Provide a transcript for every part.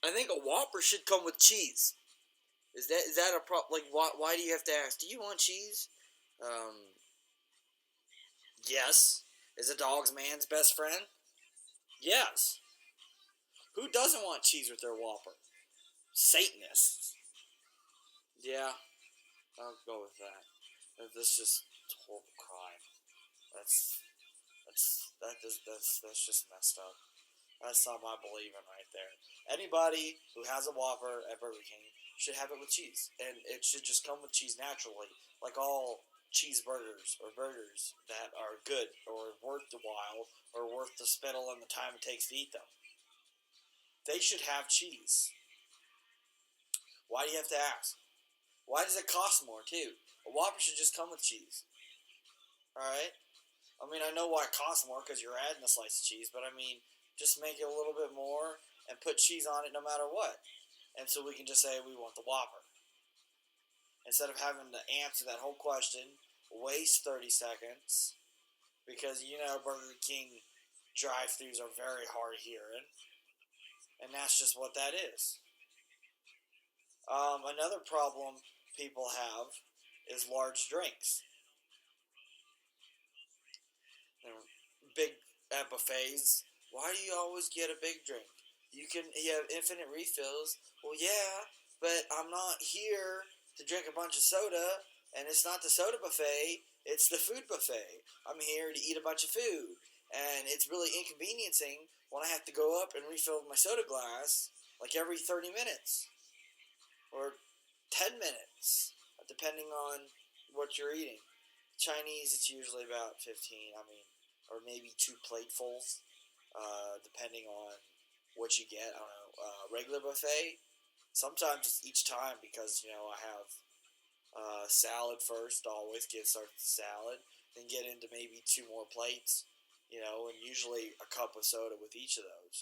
I think a Whopper should come with cheese. Is that a problem? Like, why do you have to ask? Do you want cheese? Um, yes. Is a dog's man's best friend? Yes. Who doesn't want cheese with their Whopper? Satanists. Yeah, I'll go with that. That's just horrible crime. That's that's just messed up. That's not my believing right there. Anybody who has a Whopper at Burger King should have it with cheese, and it should just come with cheese naturally, like all cheeseburgers or burgers that are good or worth the while or worth the spittle and the time it takes to eat them. They should have cheese. Why do you have to ask? Why does it cost more too? A Whopper should just come with cheese. All right. I mean, I know why it costs more because you're adding a slice of cheese, but I mean, just make it a little bit more and put cheese on it no matter what. And so we can just say we want the Whopper. Instead of having to answer that whole question, waste 30 seconds, because you know Burger King drive-thrus are very hard hearing, and that's just what that is. Another problem people have is large drinks. Big at buffets. Why do you always get a big drink? You have infinite refills. Well, yeah, but I'm not here to drink a bunch of soda, and it's not the soda buffet. It's the food buffet. I'm here to eat a bunch of food, and it's really inconveniencing when I have to go up and refill my soda glass like every 30 minutes or 10 minutes, depending on what you're eating. Chinese, it's usually about 15. I mean, or maybe two platefuls, depending on what you get. I don't know. Regular buffet. Sometimes it's each time because I have salad first. Always start with salad, then get into maybe two more plates. And usually a cup of soda with each of those.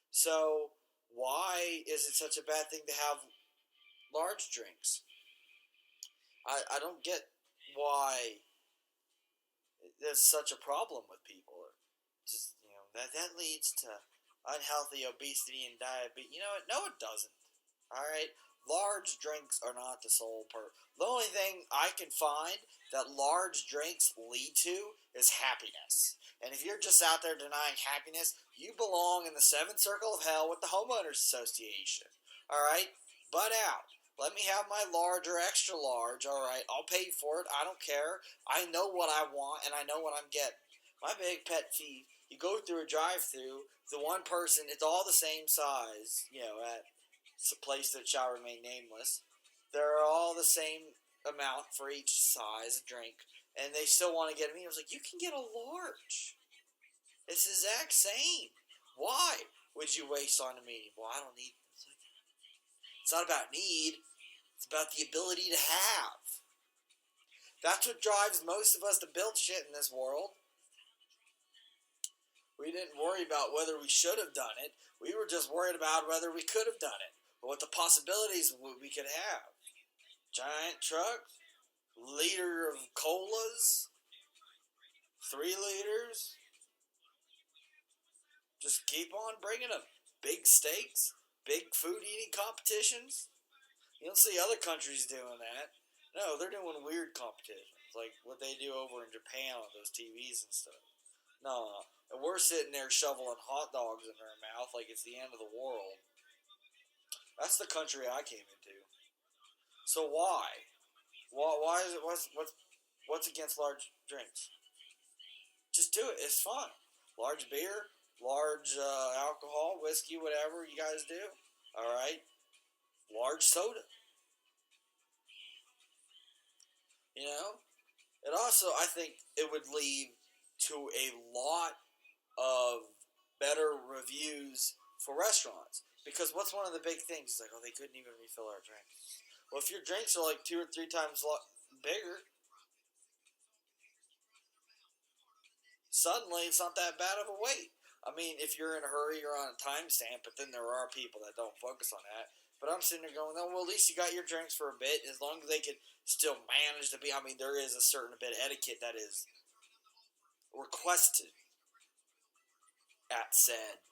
So why is it such a bad thing to have large drinks? I don't get why there's such a problem with people. Just that leads to unhealthy obesity and diabetes. You know what? No, it doesn't. All right, large drinks are not the sole purpose. The only thing I can find that large drinks lead to is happiness. And if you're just out there denying happiness, you belong in the seventh circle of hell with the homeowners association. All right, butt out. Let me have my large or extra large. All right, I'll pay for it. I don't care. I know what I want and I know what I'm getting. My big pet peeve: you go through a drive-through, the one person, it's all the same size. At a place that shall remain nameless. They're all the same amount for each size of drink, and they still want to get a medium. I was like, you can get a large. It's the exact same. Why would you waste on a medium? Well, I don't need. It's not about need. It's about the ability to have. That's what drives most of us to build shit in this world. We didn't worry about whether we should have done it. We were just worried about whether we could have done it, or what the possibilities we could have. Giant truck, liter of colas, 3 liters. Just keep on bringing them. Big steaks, big food eating competitions. You don't see other countries doing that. No, they're doing weird competitions, like what they do over in Japan on those TVs and stuff. No. And we're sitting there shoveling hot dogs in our mouth like it's the end of the world. That's the country I came into. So why? Why is it? What's against large drinks? Just do it. It's fun. Large beer, large alcohol, whiskey, whatever you guys do. All right. Large soda. You know. It also, I think, it would lead to a lot of better reviews for restaurants. Because what's one of the big things? It's like, oh, they couldn't even refill our drinks. Well, if your drinks are like 2 or 3 times bigger, suddenly it's not that bad of a wait. I mean, if you're in a hurry, you're on a timestamp, but then there are people that don't focus on that. But I'm sitting there going, oh, well, at least you got your drinks for a bit. As long as they can still manage to be, I mean, there is a certain bit of etiquette that is requested at said,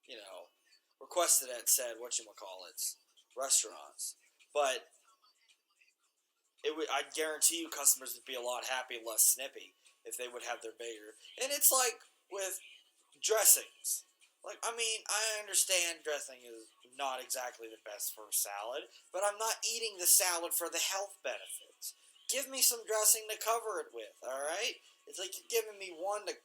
you know, requested at said whatchamacallits restaurants. But I guarantee you customers would be a lot happy, less snippy if they would have their bigger. And it's like with dressings. Like, I mean, I understand dressing is not exactly the best for salad, but I'm not eating the salad for the health benefits. Give me some dressing to cover it with, alright? It's like you're giving me one to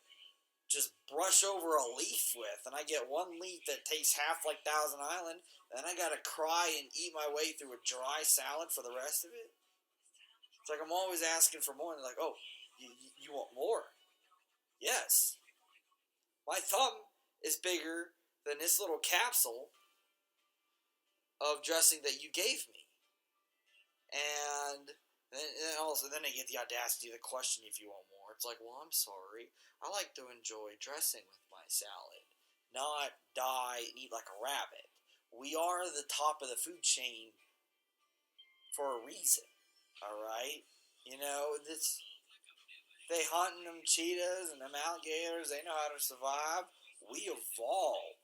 just brush over a leaf with, and I get one leaf that tastes half like Thousand Island, then I gotta cry and eat my way through a dry salad for the rest of it? It's like I'm always asking for more, and they're like, oh, you want more? Yes. My thumb is bigger than this little capsule of dressing that you gave me. And also, then they get the audacity to question if you want more. It's like, well, I'm sorry. I like to enjoy dressing with my salad, not die and eat like a rabbit. We are the top of the food chain for a reason, alright? You know, they hunting them cheetahs and them alligators, they know how to survive. We evolved.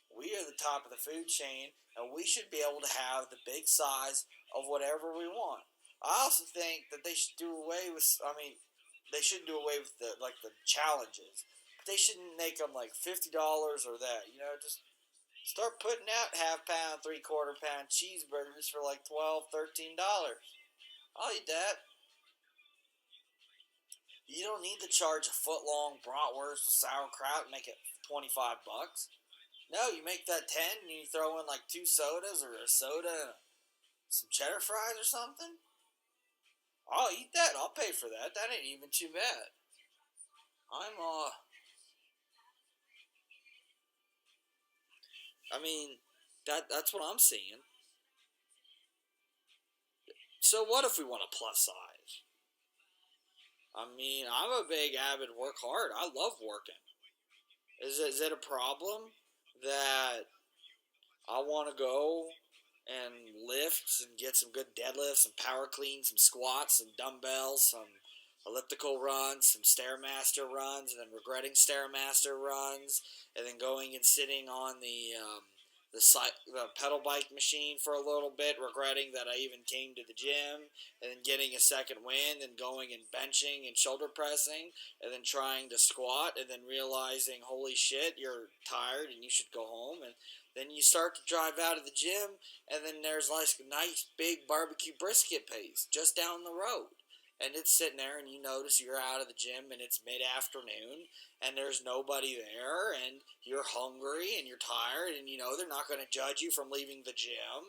We are the top of the food chain, and we should be able to have the big size of whatever we want. I also think that they should do away with. I mean, they shouldn't do away with the challenges. But they shouldn't make them like $50 or that. You know, just start putting out half-pound, three-quarter-pound cheeseburgers for like $12, $13. I'll eat that. You don't need to charge a foot-long bratwurst with sauerkraut and make it $25. No, you make that 10 and you throw in like 2 sodas or a soda and some cheddar fries or something. I'll eat that. I'll pay for that. That ain't even too bad. I'm I mean, that's what I'm seeing. So what if we want a plus size? I mean, I'm a big avid work hard. I love working. Is it a problem that I want to go and lift and get some good deadlifts, some power cleans, some squats, some dumbbells, some elliptical runs, some Stairmaster runs, and then regretting Stairmaster runs, and then going and sitting on the pedal bike machine for a little bit, regretting that I even came to the gym, and then getting a second wind, and going and benching and shoulder pressing, and then trying to squat, and then realizing, holy shit, you're tired and you should go home, and then you start to drive out of the gym, and then there's like a nice big barbecue brisket place just down the road. And it's sitting there, and you notice you're out of the gym, and it's mid-afternoon, and there's nobody there, and you're hungry, and you're tired, and you know they're not going to judge you from leaving the gym.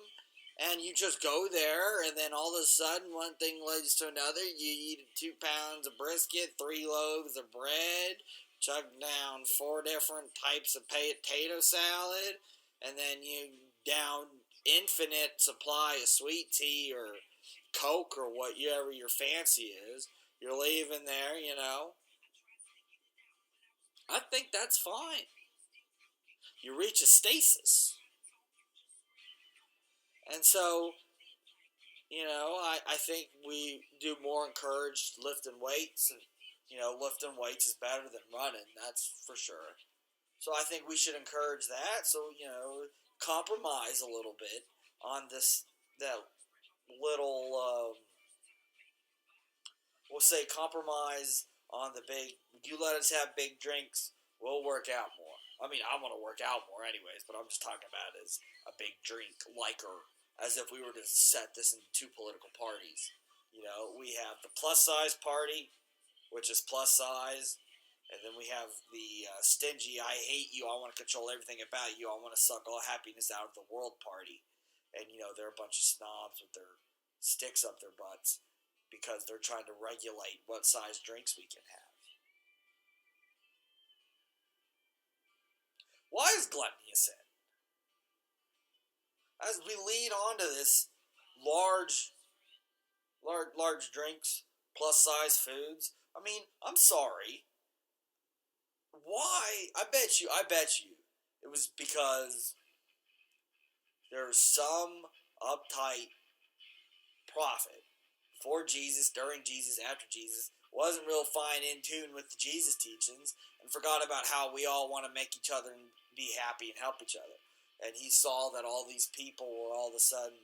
And you just go there, and then all of a sudden, one thing leads to another. You eat 2 pounds of brisket, 3 loaves of bread, chug down 4 different types of potato salad, and then you down infinite supply of sweet tea or Coke or whatever your fancy is. You're leaving there, you know. I think that's fine. You reach a stasis. And so, you know, I think we do more encouraged lifting weights. And, you know, lifting weights is better than running, that's for sure. So I think we should encourage that. So, you know, compromise a little bit on that little, we'll say compromise on the big, you let us have big drinks, we'll work out more. I mean, I want to work out more anyways, but I'm just talking about it as a big drink liker, as if we were to set this into 2 political parties. You know, we have the plus size party, which is plus size, and then we have the stingy, I hate you, I want to control everything about you, I want to suck all happiness out of the world party. And, you know, they're a bunch of snobs with their sticks up their butts because they're trying to regulate what size drinks we can have. Why is gluttony a sin? As we lead on to this large drinks, plus size foods, I mean, I'm sorry. Why? I bet you, it was because there's some uptight prophet before Jesus, during Jesus, after Jesus, wasn't real fine in tune with the Jesus teachings and forgot about how we all want to make each other and be happy and help each other. and he saw that all these people were all of a sudden.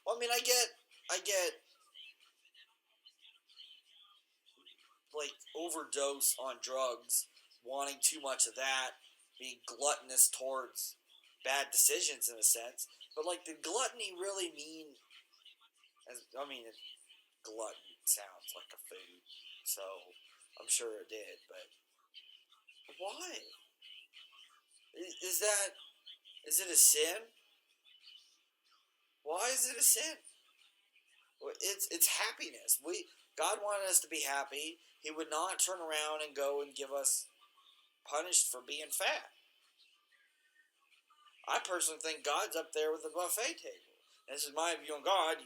Well, I mean, I get like overdose on drugs, wanting too much of that, being gluttonous towards bad decisions in a sense. But like, did gluttony really mean? I mean, glutton sounds like a food, so I'm sure it did. But why? Is that? Is it a sin? Why is it a sin? It's happiness. God wanted us to be happy. He would not turn around and go and give us punished for being fat. I personally think God's up there with the buffet table. And this is my view on God.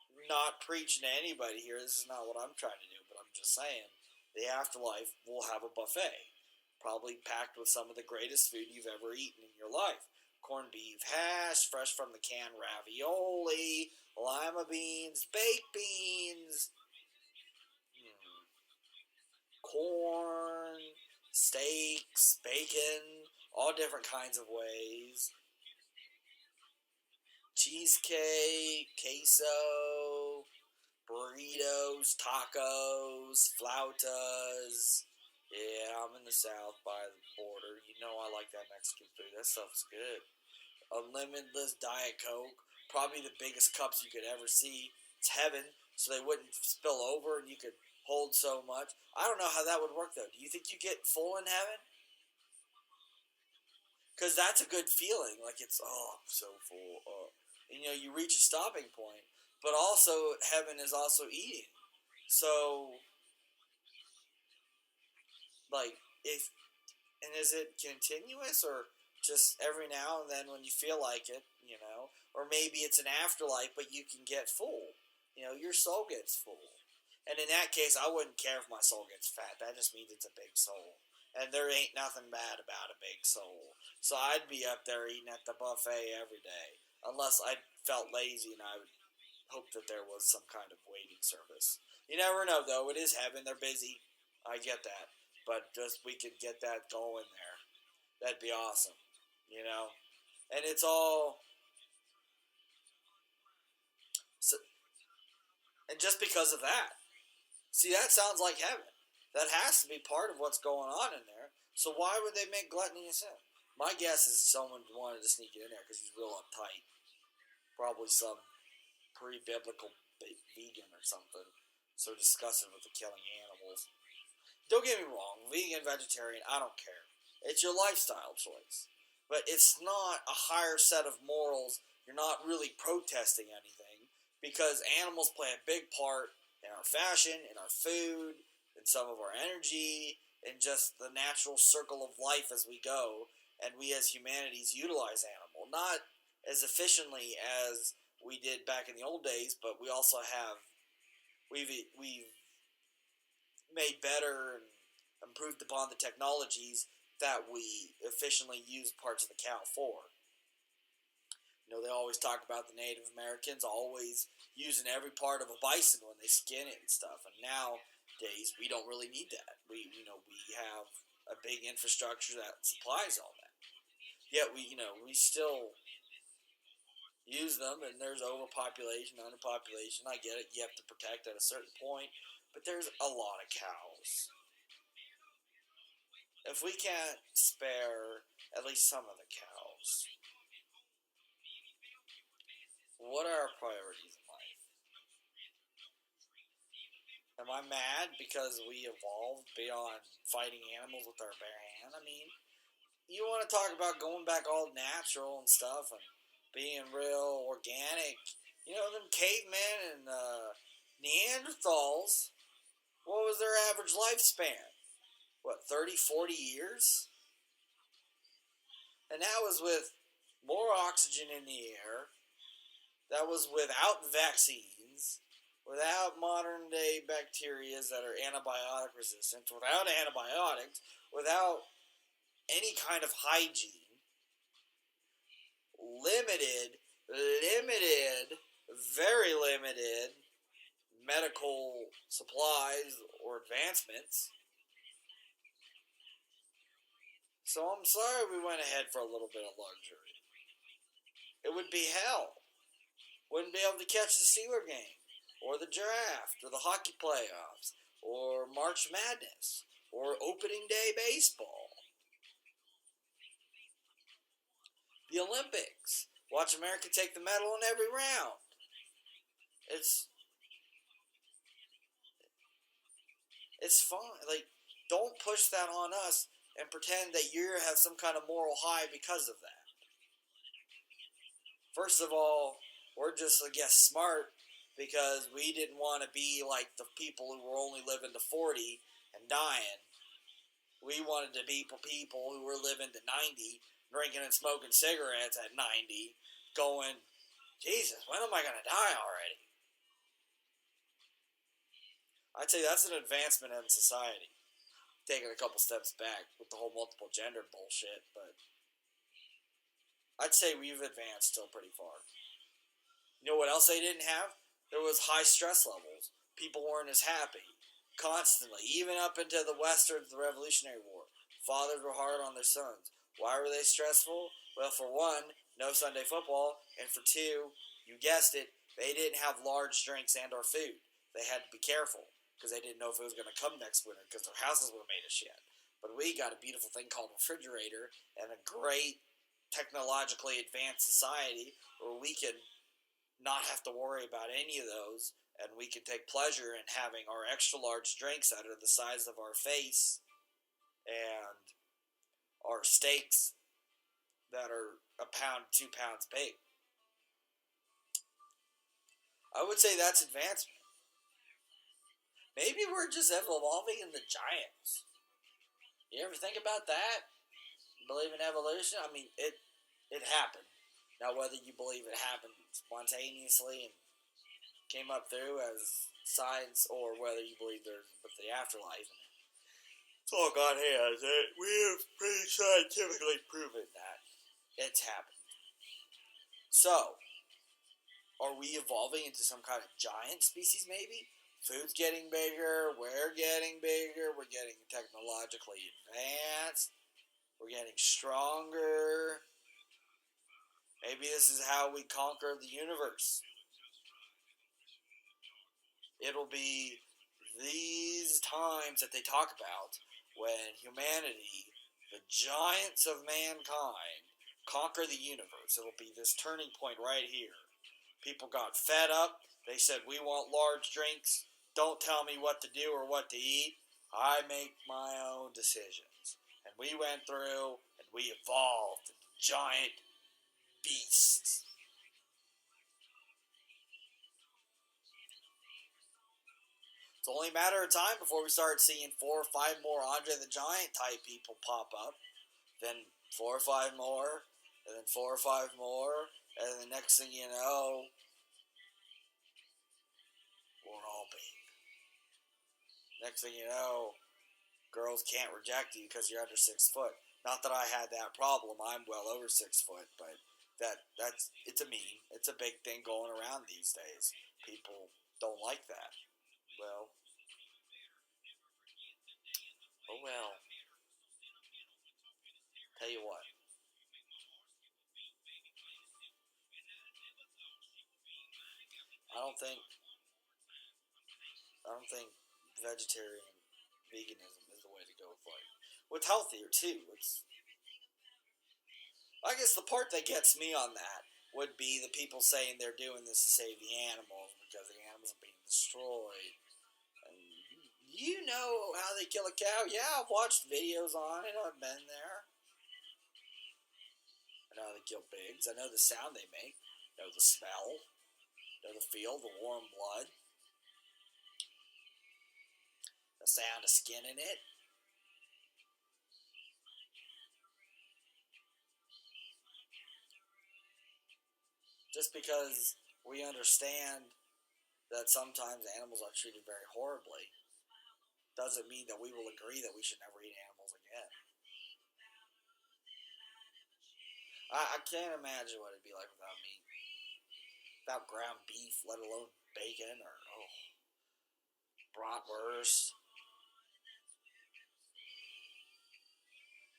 You're not preaching to anybody here. This is not what I'm trying to do, but I'm just saying the afterlife will have a buffet, probably packed with some of the greatest food you've ever eaten in your life. Corned beef hash, fresh from the can ravioli, lima beans, baked beans, corn, steaks, bacon, all different kinds of ways. Cheesecake, queso, burritos, tacos, flautas. Yeah, I'm in the South by the border. You know I like that Mexican food. That stuff's good. A limitless Diet Coke. Probably the biggest cups you could ever see. It's heaven, so they wouldn't spill over and you could hold so much. I don't know how that would work, though. Do you think you get full in heaven? Because that's a good feeling. Like, it's, oh, I'm so full. And, you reach a stopping point. But also, heaven is also eating. So, like, and is it continuous or just every now and then when you feel like it? Or maybe it's an afterlife, but you can get full. Your soul gets full. And in that case, I wouldn't care if my soul gets fat. That just means it's a big soul. And there ain't nothing bad about a big soul. So I'd be up there eating at the buffet every day. Unless I felt lazy and I would hope that there was some kind of waiting service. You never know, though. It is heaven. They're busy. I get that. But just we could get that going there. That'd be awesome. And it's all... So, and just because of that. See, that sounds like heaven. That has to be part of what's going on in there. So why would they make gluttony a sin? My guess is someone wanted to sneak it in there because he's real uptight. Probably some pre-biblical vegan or something. So disgusted with the killing animals. Don't get me wrong, vegan, vegetarian, I don't care. It's your lifestyle choice. But it's not a higher set of morals. You're not really protesting anything because animals play a big part in our fashion, in our food, in some of our energy, in just the natural circle of life as we go. And we as humanities utilize animal. Not as efficiently as we did back in the old days, but we also have, we've made better and improved upon the technologies that we efficiently use parts of the cow for. They always talk about the Native Americans always using every part of a bison when they skin it and stuff. And nowadays, we don't really need that. We have a big infrastructure that supplies all that. Yet we still use them, and there's overpopulation, underpopulation. I get it. You have to protect at a certain point, but there's a lot of cows. If we can't spare at least some of the cows, what are our priorities in life? Am I mad because we evolved beyond fighting animals with our bare hand? I mean, you want to talk about going back all natural and stuff and being real organic. Them cavemen and Neanderthals, what was their average lifespan? What, 30, 40 years? And that was with more oxygen in the air. That was without vaccines, without modern day bacteria that are antibiotic resistant, without antibiotics, without any kind of hygiene, limited, very limited medical supplies or advancements. So I'm sorry we went ahead for a little bit of luxury. It would be hell. Wouldn't be able to catch the Steeler game, or the draft, or the hockey playoffs, or March Madness, or opening day baseball. The Olympics. Watch America take the medal in every round. It's it's fun. Like, don't push that on us and pretend that you have some kind of moral high because of that. First of all, we're just, I guess, smart because we didn't want to be like the people who were only living to 40 and dying. We wanted to be people who were living to 90, drinking and smoking cigarettes at 90, going, Jesus, when am I going to die already? I'd say that's an advancement in society. Taking a couple steps back with the whole multiple gender bullshit, but I'd say we've advanced still pretty far. You know what else they didn't have? There was high stress levels. People weren't as happy. Constantly, even up into the Western, the Revolutionary War. Fathers were hard on their sons. Why were they stressful? Well, for one, no Sunday football, and for two, you guessed it, they didn't have large drinks and or food. They had to be careful because they didn't know if it was going to come next winter because their houses were made of shit. But we got a beautiful thing called a refrigerator and a great technologically advanced society where we can not have to worry about any of those, and we can take pleasure in having our extra large drinks that are the size of our face and our steaks that are a pound, 2 pounds big. I would say that's advancement. Maybe we're just evolving in the giants. You ever think about that? Believe in evolution? I mean, it happened. Now, whether you believe it happened spontaneously and came up through as science, or whether you believe there's with the afterlife, it's all God has. We have pretty scientifically proven that it's happened. So, are we evolving into some kind of giant species? Maybe food's getting bigger. We're getting bigger. We're getting technologically advanced. We're getting stronger. Maybe this is how we conquer the universe. It'll be these times that they talk about when humanity, the giants of mankind, conquer the universe. It'll be this turning point right here. People got fed up. They said, we want large drinks. Don't tell me what to do or what to eat. I make my own decisions. And we went through and we evolved giant beasts. It's only a matter of time before we start seeing 4 or 5 more Andre the Giant type people pop up. Then 4 or 5 more. And then 4 or 5 more. And then the next thing you know, we're all big. Next thing you know, girls can't reject you because you're under 6 foot. Not that I had that problem. I'm well over 6 foot, but it's a meme. It's a big thing going around these days. People don't like that. Well, oh well. Tell you what. I don't think I don't think vegetarian veganism is the way to go for it. What's healthier too? I guess the part that gets me on that would be the people saying they're doing this to save the animals because the animals are being destroyed. And you know how they kill a cow? Yeah, I've watched videos on it. I've been there. I know how they kill pigs. I know the sound they make. I know the smell. I know the feel, the warm blood. The sound of skin in it. Just because we understand that sometimes animals are treated very horribly doesn't mean that we will agree that we should never eat animals again. I can't imagine what it'd be like without meat. Without ground beef, let alone bacon or bratwurst.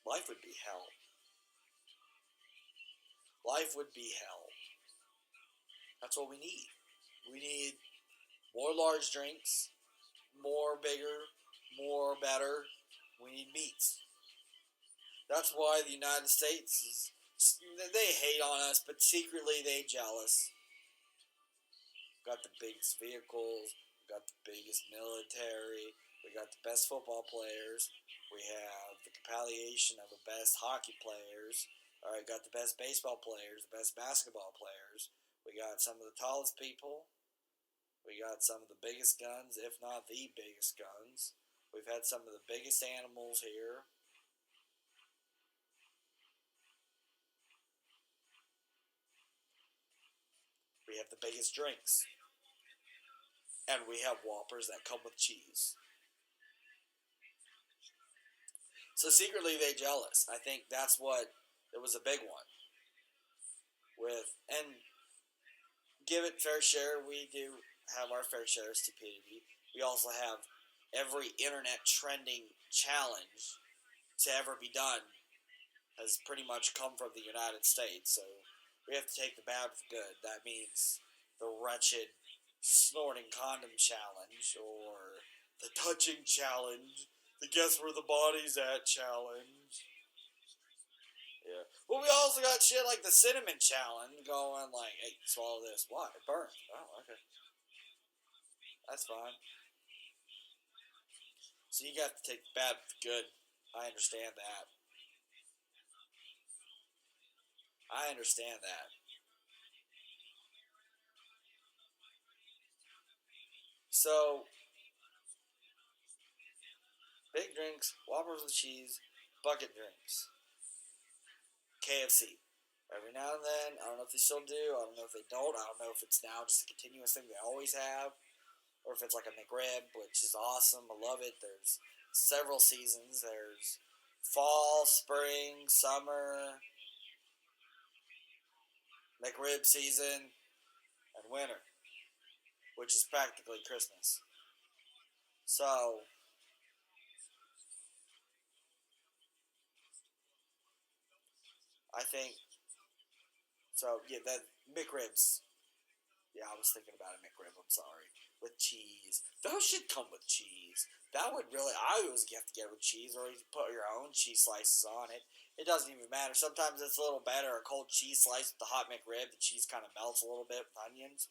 Life would be hell. Life would be hell. That's what we need. We need more large drinks, more bigger, more better. We need meats. That's why the United States is. They hate on us, but secretly they jealous. We got the biggest vehicles. We got the biggest military. We got the best football players. We have the compilation of the best hockey players. All right, got the best baseball players, the best basketball players. We got some of the tallest people. We got some of the biggest guns, if not the biggest guns. We've had some of the biggest animals here. We have the biggest drinks. And we have Whoppers that come with cheese. So secretly they jealous. I think that's what it was a big one. And give it fair share, we do have our fair share of stupidity. We also have every internet trending challenge to ever be done has pretty much come from the United States. So we have to take the bad with the good. That means the wretched snorting condom challenge, or the touching challenge, the guess where the body's at challenge. Yeah. Well, we also got shit like the cinnamon challenge going like, hey, swallow this. What? It burns. Oh, okay. That's fine. So you got to take the bad with the good. I understand that. I understand that. So, big drinks, Whoppers with cheese, bucket drinks, KFC. Every now and then, I don't know if they still do, I don't know if they don't, I don't know if it's now just a continuous thing they always have, or if it's like a McRib, which is awesome, I love it. There's several seasons. There's fall, spring, summer, McRib season, and winter, which is practically Christmas. So, I think, so yeah, that McRibs. Yeah, I was thinking about a McRib, I'm sorry. With cheese. Those should come with cheese. That would really, I always have to get it with cheese, or you can put your own cheese slices on it. It doesn't even matter. Sometimes it's a little better, a cold cheese slice with the hot McRib. The cheese kind of melts a little bit with onions.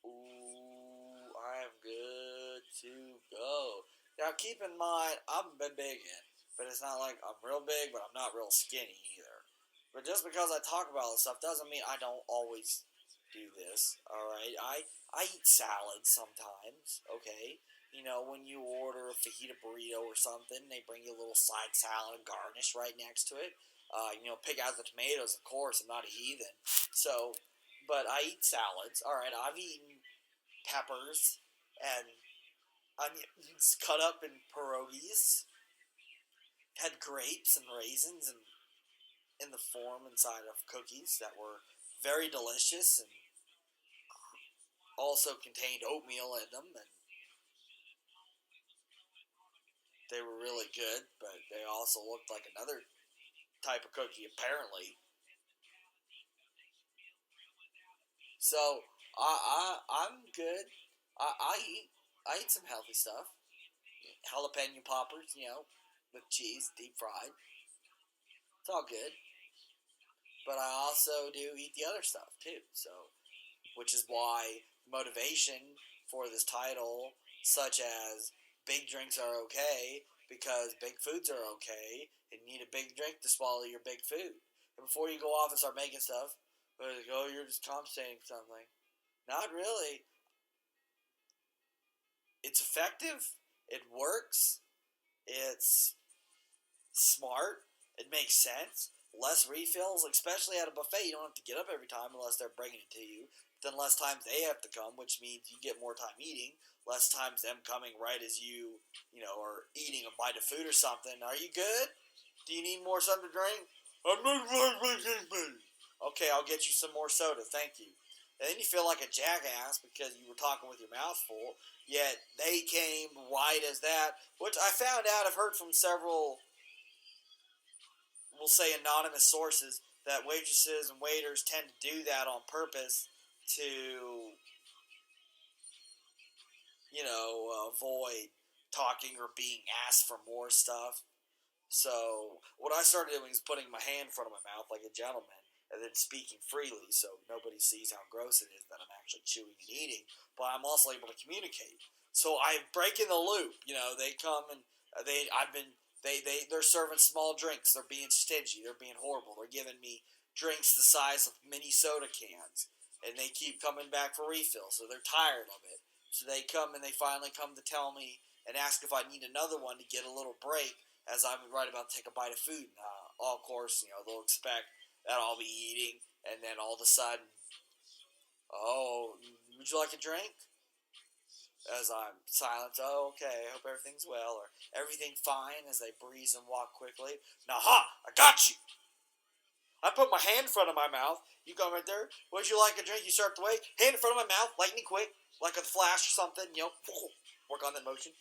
Ooh, I am good to go. Now, keep in mind, I'm been big in, but it's not like I'm real big, but I'm not real skinny either. But just because I talk about this stuff doesn't mean I don't always do this. All right, I eat salads sometimes. Okay, you know when you order a fajita burrito or something, they bring you a little side salad garnish right next to it. Pick out the tomatoes. Of course, I'm not a heathen. So, but I eat salads. All right, I've eaten peppers and onions cut up in pierogies. Had grapes and raisins and in the form inside of cookies that were very delicious and also contained oatmeal in them, and they were really good. But they also looked like another type of cookie, apparently. So I'm good. I eat some healthy stuff. Jalapeno poppers, with cheese, deep fried. It's all good. But I also do eat the other stuff too. So, which is why motivation for this title, such as big drinks are okay because big foods are okay, and you need a big drink to swallow your big food. And before you go off and start making stuff, like, oh, you're just compensating something. Not really. It's effective. It works. It's smart. It makes sense. Less refills, especially at a buffet. You don't have to get up every time unless they're bringing it to you. Then less times they have to come, which means you get more time eating. Less times them coming right as are eating a bite of food or something. Are you good? Do you need more something to drink? I'm not okay, I'll get you some more soda. Thank you. And then you feel like a jackass because you were talking with your mouth full, yet they came right as that, which I found out, I've heard from several we'll say anonymous sources, that waitresses and waiters tend to do that on purpose to, avoid talking or being asked for more stuff. So what I started doing is putting my hand in front of my mouth like a gentleman, and then speaking freely, so nobody sees how gross it is that I'm actually chewing and eating. But I'm also able to communicate. So I break in the loop. They come and they're serving small drinks. They're being stingy. They're being horrible. They're giving me drinks the size of mini soda cans, and they keep coming back for refills. So they're tired of it. So they come and they finally come to tell me and ask if I need another one to get a little break as I'm right about to take a bite of food. Of course, they'll expect that I'll be eating, and then all of a sudden, oh, would you like a drink? As I'm silent, oh, okay, I hope everything's well, or everything fine, as they breeze and walk quickly. Now, I got you! I put my hand in front of my mouth. You come right there. Would you like a drink? You start the way. Hand in front of my mouth, lightning quick, like a flash or something. Work on that motion,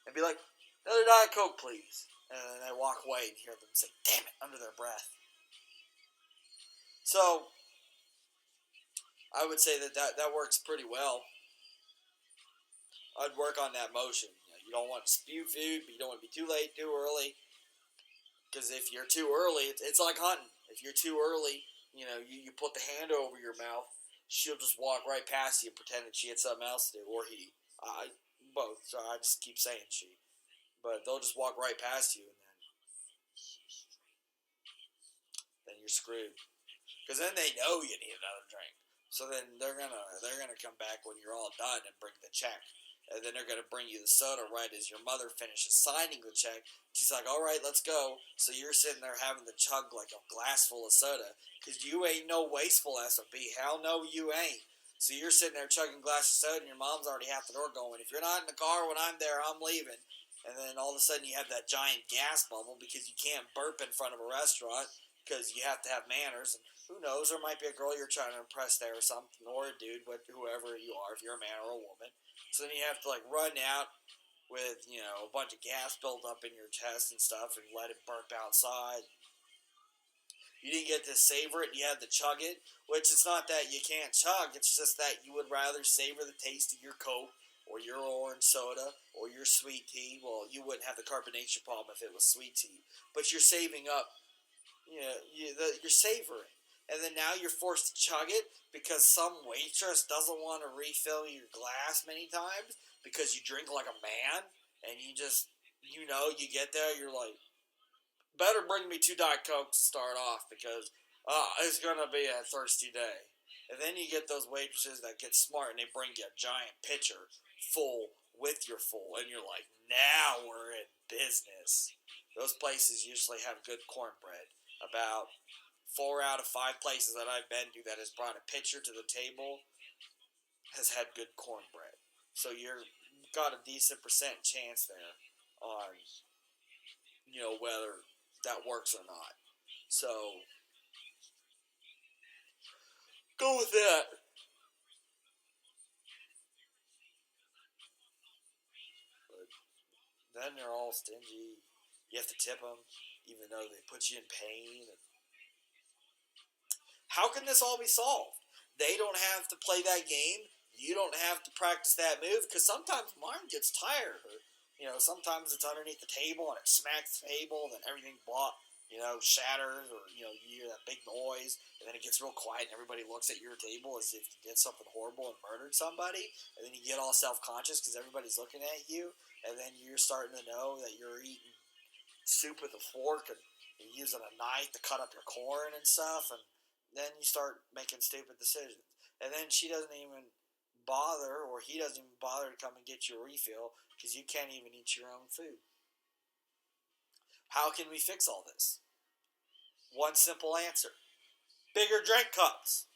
and be like, another Diet Coke, please. And then I walk away and hear them say, damn it, under their breath. So, I would say that works pretty well. I'd work on that motion. You don't want to spew food, but you don't want to be too late, too early. Because if you're too early, it's like hunting. If you're too early, you put the hand over your mouth, she'll just walk right past you and pretend that she had something else to do, or he. Both. So I just keep saying she. But they'll just walk right past you, and then you're screwed. Because then they know you need another drink. So then they're gonna come back when you're all done and bring the check. And then they're gonna bring you the soda right as your mother finishes signing the check. She's like, all right, let's go. So you're sitting there having to chug like a glass full of soda. Because you ain't no wasteful SOB. Hell no, you ain't. So you're sitting there chugging a glass of soda, and your mom's already half the door going, if you're not in the car when I'm there, I'm leaving. And then all of a sudden you have that giant gas bubble because you can't burp in front of a restaurant because you have to have manners. And who knows, there might be a girl you're trying to impress there or something, or a dude, but whoever you are, if you're a man or a woman. So then you have to run out with, a bunch of gas built up in your chest and stuff and let it burp outside. You didn't get to savor it, you had to chug it, which it's not that you can't chug, it's just that you would rather savor the taste of your Coke or your orange soda or your sweet tea. Well, you wouldn't have the carbonation problem if it was sweet tea, but you're saving up, you're savoring. And then now you're forced to chug it because some waitress doesn't want to refill your glass many times because you drink like a man, and you just, you get there, you're like, better bring me 2 Diet Cokes to start off because it's going to be a thirsty day. And then you get those waitresses that get smart and they bring you a giant pitcher full with your full, and you're like, now we're in business. Those places usually have good cornbread. About 4 out of 5 places that I've been to that has brought a pitcher to the table has had good cornbread. So you've got a decent percent chance there on, whether that works or not. So, go with that. But then they're all stingy. You have to tip them, even though they put you in pain. How can this all be solved? They don't have to play that game. You don't have to practice that move, because sometimes mine gets tired. Or, sometimes it's underneath the table and it smacks the table, and then everything shatters, or, you hear that big noise, and then it gets real quiet and everybody looks at your table as if you did something horrible and murdered somebody, and then you get all self-conscious because everybody's looking at you, and then you're starting to know that you're eating soup with a fork and you're using a knife to cut up your corn and stuff, and then you start making stupid decisions. And then she doesn't even bother, or he doesn't even bother to come and get you a refill because you can't even eat your own food. How can we fix all this? One simple answer. Bigger drink cups.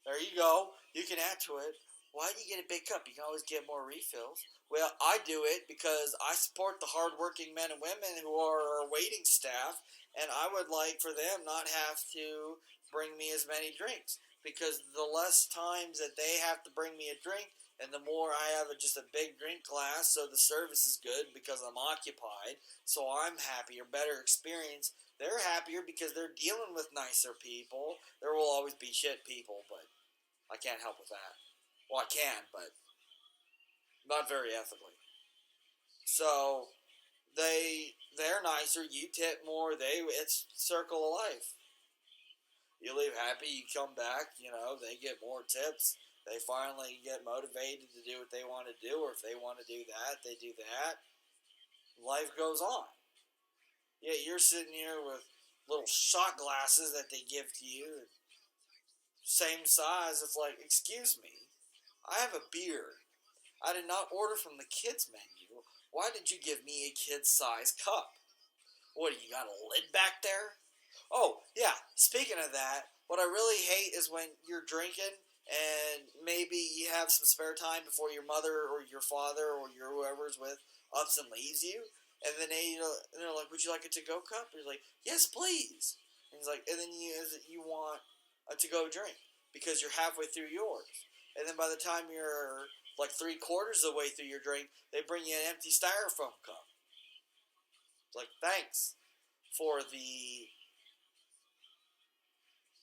There you go. You can add to it. Why do you get a big cup? You can always get more refills. Well, I do it because I support the hardworking men and women who are our waiting staff, and I would like for them not have to bring me as many drinks, because the less times that they have to bring me a drink, And the more I have just a big drink glass, so the service is good because I'm occupied, so I'm happier, better experience. They're happier because they're dealing with nicer people. There will always be shit people, but I can't help with that. Well, I can, but not very ethically. So they're nicer. You tip more. It's circle of life. You leave happy. You come back. They get more tips. They finally get motivated to do what they want to do, or if they want to do that, they do that. Life goes on. Yet you're sitting here with little shot glasses that they give to you, same size. It's like, excuse me, I have a beer. I did not order from the kids menu. Why did you give me a kid's size cup? What, you got a lid back there? Oh, yeah, speaking of that, what I really hate is when you're drinking and maybe you have some spare time before your mother or your father or your whoever's with ups and leaves you. And then they're like, would you like a to-go cup? And you're like, yes, please. And he's like, and then you want a to-go drink because you're halfway through yours. And then by the time you're like 3/4 of the way through your drink, they bring you an empty styrofoam cup. It's like, thanks for the,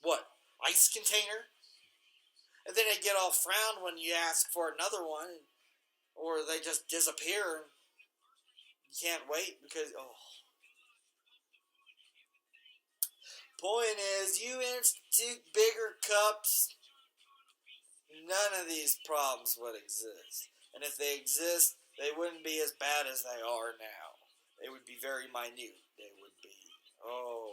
what, ice container? And then they get all frowned when you ask for another one, or they just disappear. You can't wait because, oh. Point is, you institute bigger cups, none of these problems would exist. And if they exist, they wouldn't be as bad as they are now. They would be very minute. They would be, oh,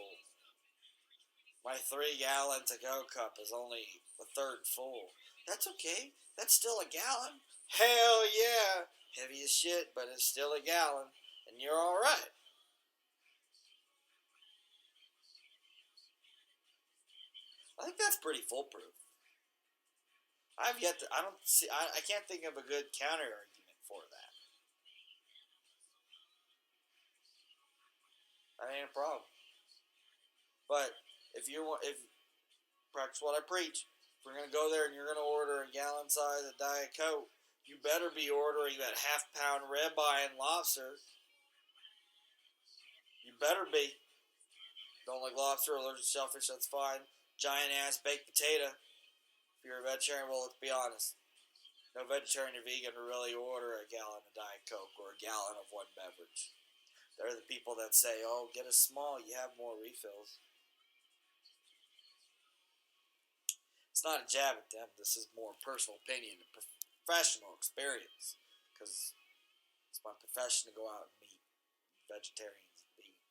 my 3-gallon to-go cup is only a third full. That's okay. That's still a gallon. Hell yeah. Heavy as shit, but it's still a gallon. And you're alright. I think that's pretty foolproof. I can't think of a good counter argument for that. That ain't a problem. But if practice what I preach, if we're gonna go there and you're gonna order a gallon size of Diet Coke, you better be ordering that half-pound ribeye and lobster. You better be. Don't like lobster or allergic to shellfish, that's fine. Giant ass baked potato. If you're a vegetarian, well, let's be honest. No vegetarian or vegan would really order a gallon of Diet Coke or a gallon of one beverage. They're the people that say, oh, get a small, you have more refills. It's not a jab at them. This is more personal opinion and professional experience. Because it's my profession to go out and meet vegetarians and vegans.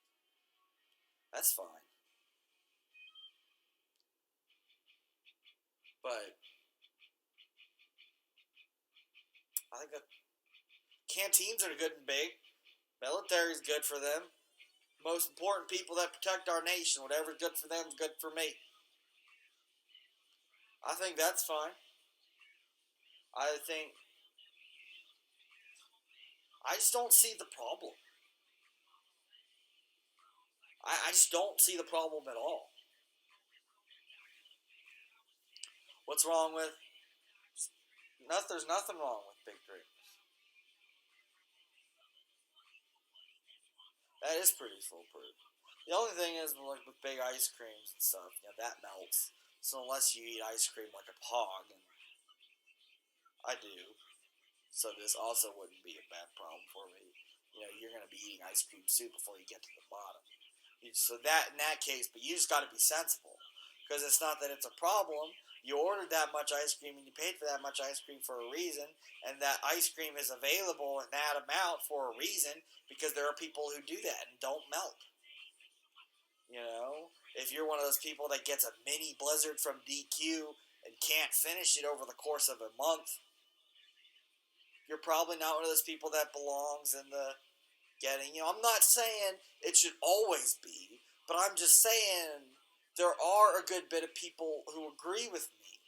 That's fine. But I think that canteens are good and big. Military is good for them. Most important people that protect our nation. Whatever's good for them is good for me. I think that's fine. I think I just don't see the problem. I just don't see the problem at all. What's wrong with? There's nothing wrong with big drinks. That is pretty foolproof. The only thing is, like with big ice creams and stuff, that melts. So unless you eat ice cream like a hog, and I do, so this also wouldn't be a bad problem for me. You're gonna be eating ice cream soup before you get to the bottom. So in that case, but you just got to be sensible, because it's not that it's a problem. You ordered that much ice cream and you paid for that much ice cream for a reason, and that ice cream is available in that amount for a reason, because there are people who do that and don't melt. If you're one of those people that gets a mini blizzard from DQ and can't finish it over the course of a month, you're probably not one of those people that belongs in the getting. I'm not saying it should always be, but I'm just saying there are a good bit of people who agree with me.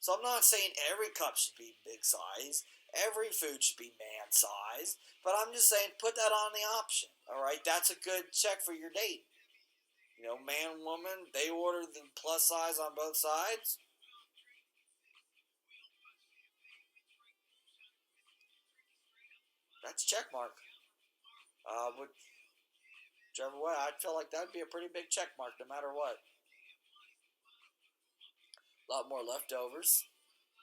So I'm not saying every cup should be big size, every food should be man size, but I'm just saying put that on the option. Alright, that's a good check for your date. Man, woman, they order the plus size on both sides. That's a check mark. Whichever way, I feel like that would be a pretty big check mark no matter what. A lot more leftovers,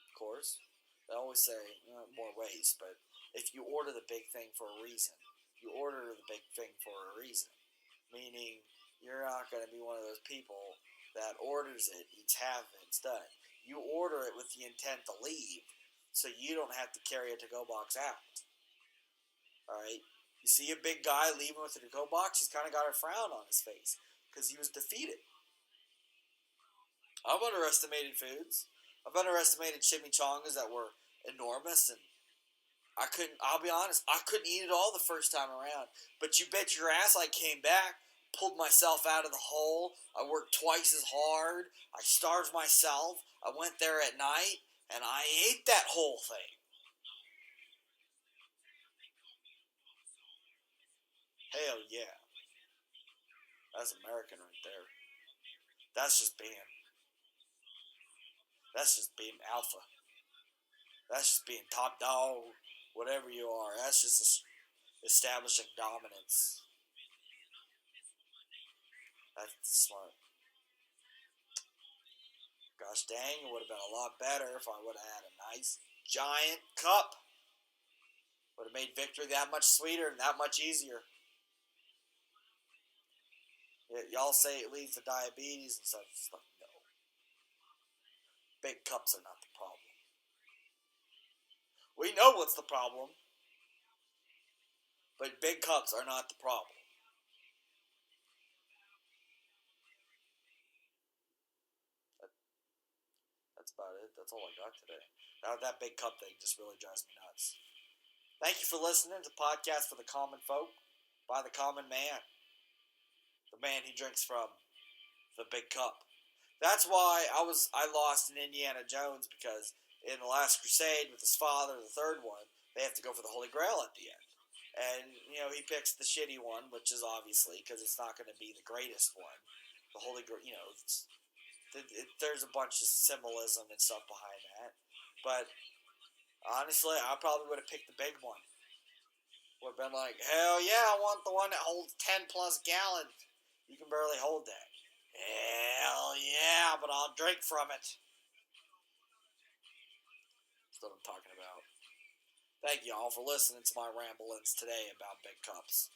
of course. They always say more waste, but if you order the big thing for a reason, you order the big thing for a reason. Meaning, you're not going to be one of those people that orders it, eats half of it, it's done. You order it with the intent to leave, so you don't have to carry a to-go box out. Alright? You see a big guy leaving with a to-go box, he's kind of got a frown on his face, because he was defeated. I've underestimated foods. I've underestimated chimichangas that were enormous, and I'll be honest, I couldn't eat it all the first time around. But you bet your ass I came back, pulled myself out of the hole, I worked twice as hard, I starved myself, I went there at night, and I ate that whole thing. Hell yeah. That's American right there. That's just being, that's just being alpha. That's just being top dog, whatever you are. That's just establishing dominance. That's smart. Gosh dang, it would have been a lot better if I would have had a nice giant cup. Would have made victory that much sweeter and that much easier. Y'all say it leads to diabetes and such stuff. No. Big cups are not the problem. We know what's the problem, but big cups are not the problem. That's about it. That's all I got today. That big cup thing just really drives me nuts. Thank you for listening to Podcast for the Common Folk by the Common Man. The man who drinks from the big cup. That's why I lost in Indiana Jones, because in the Last Crusade with his father, the third one, they have to go for the Holy Grail at the end. And, he picks the shitty one, which is obviously, because it's not going to be the greatest one. The Holy Grail, there's a bunch of symbolism and stuff behind that. But, honestly, I probably would have picked the big one. Would have been like, hell yeah, I want the one that holds 10 plus gallons. You can barely hold that. Hell yeah, but I'll drink from it. That's what I'm talking about. Thank you all for listening to my ramblings today about big cups.